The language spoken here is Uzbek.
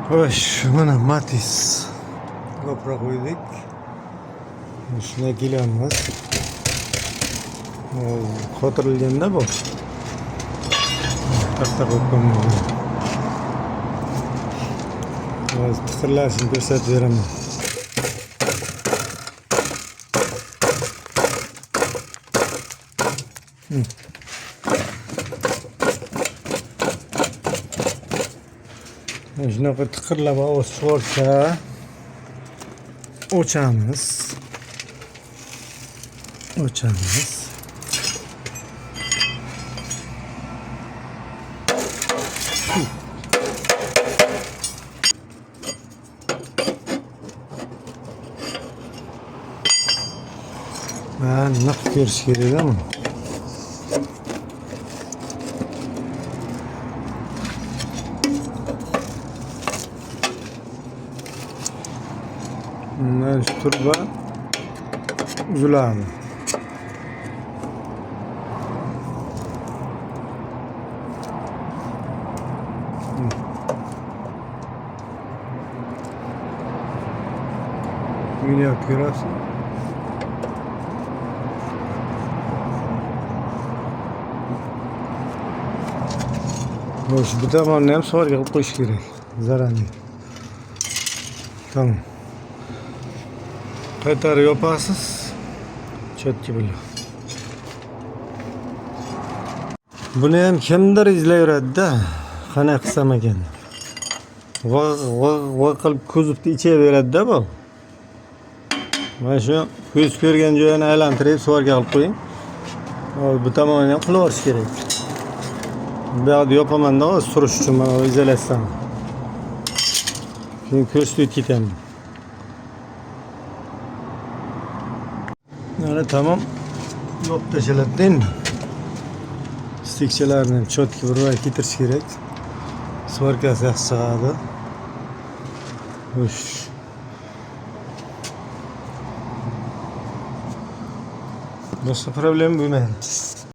Xo'sh, mana Matiz ko'proq qo'ydik. Shuna kelamiz. Qotirilganda bu. Taxta qo'yib qo'ymagan. Hozir tiqirlashini ko'rsatib beraman. Shunaqa tiqirlab ovoz chiqarsa o'chamiz. Naq ko'rish kerak ama. Bundan şu turba uzuladi. Video ko'rasiz. Bu tomonni ham suvga qilib qo'yish kerak. Zararli. Tamam. Qaytarib yopasiz. Chotki bilan. Buni ham kimdir izlayveradi-da. Qana qilsam ekan. Vaq qilib kuzovni ichaveradi-da bu. Mana shu ko'z ko'rgan joyini aylantirib suvga qilib qo'ying. Bu tomonni ham qilib yuborish kerak. Bu yerda yopaman-da, surish uchun mana izolyatsiya. Keyin ko'rsatib ketaman. Mana tamam. Yop tashaladi endi. Stikchalarni ham chotki bir vaqt ketirish kerak. Svarkasi yaxshi chiqadi. Xo'sh. Boshqa problem bo'lmaydi.